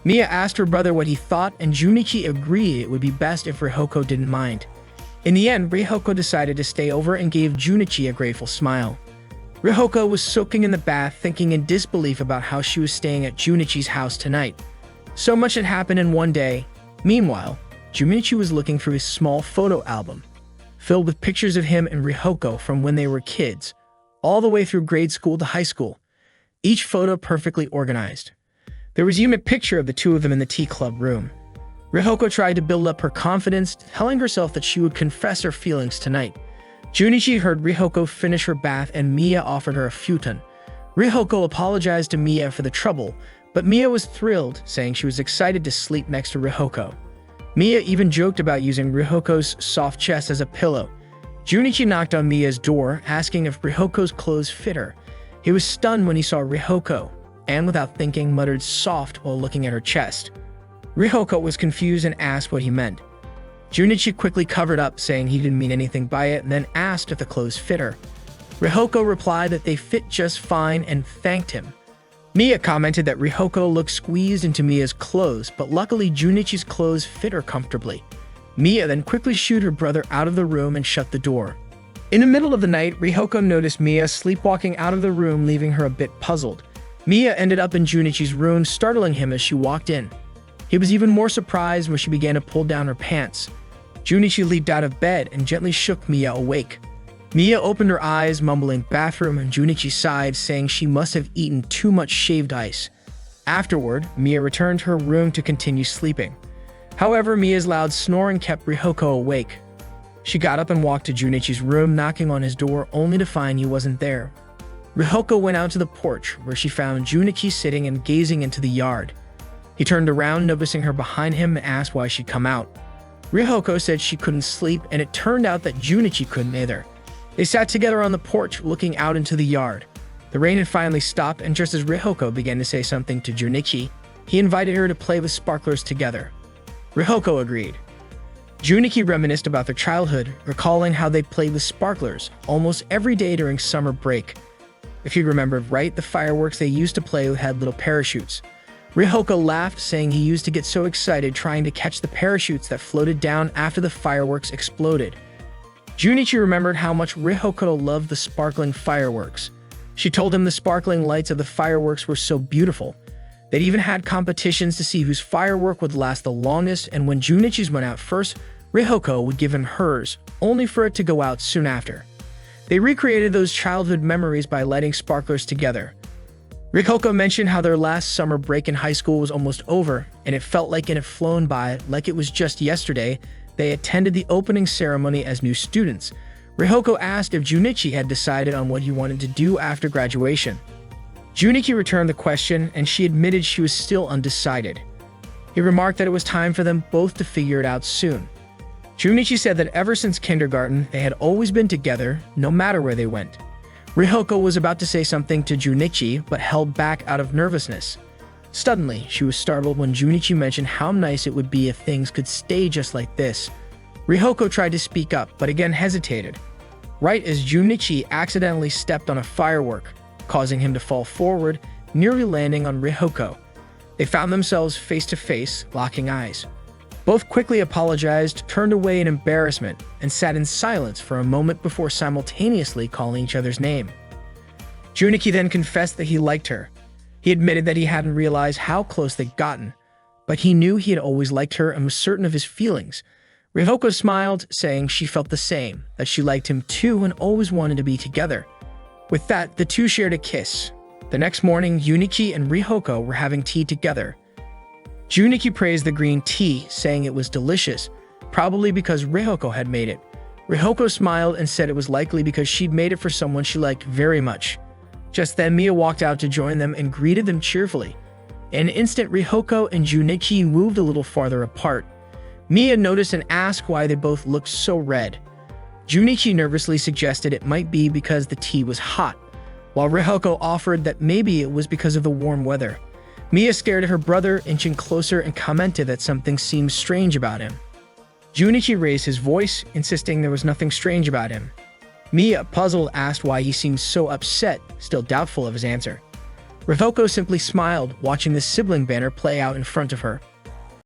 Mia asked her brother what he thought, and Junichi agreed it would be best if Rihoko didn't mind. In the end, Rihoko decided to stay over and gave Junichi a grateful smile. Rihoko was soaking in the bath, thinking in disbelief about how she was staying at Junichi's house tonight. So much had happened in one day. Meanwhile, Junichi was looking through his small photo album, filled with pictures of him and Rihoko from when they were kids, all the way through grade school to high school, each photo perfectly organized. There was even a picture of the two of them in the tea club room. Rihoko tried to build up her confidence, telling herself that she would confess her feelings tonight. Junichi heard Rihoko finish her bath, and Mia offered her a futon. Rihoko apologized to Mia for the trouble, but Mia was thrilled, saying she was excited to sleep next to Rihoko. Mia even joked about using Rihoko's soft chest as a pillow. Junichi knocked on Mia's door, asking if Rihoko's clothes fit her. He was stunned when he saw Rihoko, and without thinking, muttered soft while looking at her chest. Rihoko was confused and asked what he meant. Junichi quickly covered up, saying he didn't mean anything by it, and then asked if the clothes fit her. Rihoko replied that they fit just fine and thanked him. Mia commented that Rihoko looked squeezed into Mia's clothes, but luckily Junichi's clothes fit her comfortably. Mia then quickly shooed her brother out of the room and shut the door. In the middle of the night, Rihoko noticed Mia sleepwalking out of the room, leaving her a bit puzzled. Mia ended up in Junichi's room, startling him as she walked in. He was even more surprised when she began to pull down her pants. Junichi leaped out of bed and gently shook Mia awake. Mia opened her eyes, mumbling bathroom, and Junichi sighed, saying she must have eaten too much shaved ice. Afterward, Mia returned to her room to continue sleeping. However, Mia's loud snoring kept Rihoko awake. She got up and walked to Junichi's room, knocking on his door only to find he wasn't there. Rihoko went out to the porch, where she found Junichi sitting and gazing into the yard. He turned around, noticing her behind him, and asked why she'd come out. Rihoko said she couldn't sleep, and it turned out that Junichi couldn't either. They sat together on the porch, looking out into the yard. The rain had finally stopped, and just as Rihoko began to say something to Junichi, he invited her to play with sparklers together. Rihoko agreed. Junichi reminisced about their childhood, recalling how they played with sparklers almost every day during summer break. If you remember right, the fireworks they used to play with had little parachutes. Rihoko laughed, saying he used to get so excited trying to catch the parachutes that floated down after the fireworks exploded. Junichi remembered how much Rihoko loved the sparkling fireworks. She told him the sparkling lights of the fireworks were so beautiful. They'd even had competitions to see whose firework would last the longest, and when Junichi's went out first, Rihoko would give him hers, only for it to go out soon after. They recreated those childhood memories by lighting sparklers together. Rihoko mentioned how their last summer break in high school was almost over, and it felt like it had flown by, like it was just yesterday. They attended the opening ceremony as new students. Rihoko asked if Junichi had decided on what he wanted to do after graduation. Junichi returned the question, and she admitted she was still undecided. He remarked that it was time for them both to figure it out soon. Junichi said that ever since kindergarten, they had always been together, no matter where they went. Rihoko was about to say something to Junichi, but held back out of nervousness. Suddenly, she was startled when Junichi mentioned how nice it would be if things could stay just like this. Rihoko tried to speak up, but again hesitated. Right as Junichi accidentally stepped on a firework, causing him to fall forward, nearly landing on Rihoko. They found themselves face to face, locking eyes. Both quickly apologized, turned away in embarrassment, and sat in silence for a moment before simultaneously calling each other's name. Junichi then confessed that he liked her. He admitted that he hadn't realized how close they'd gotten, but he knew he had always liked her and was certain of his feelings. Rihoko smiled, saying she felt the same, that she liked him too and always wanted to be together. With that, the two shared a kiss. The next morning, Junichi and Rihoko were having tea together. Junichi praised the green tea, saying it was delicious, probably because Rihoko had made it. Rihoko smiled and said it was likely because she'd made it for someone she liked very much. Just then, Mia walked out to join them and greeted them cheerfully. In an instant, Rihoko and Junichi moved a little farther apart. Mia noticed and asked why they both looked so red. Junichi nervously suggested it might be because the tea was hot, while Rihoko offered that maybe it was because of the warm weather. Mia stared at her brother, inching closer, and commented that something seemed strange about him. Junichi raised his voice, insisting there was nothing strange about him. Mia, puzzled, asked why he seemed so upset, still doubtful of his answer. Rihoko simply smiled, watching the sibling banner play out in front of her.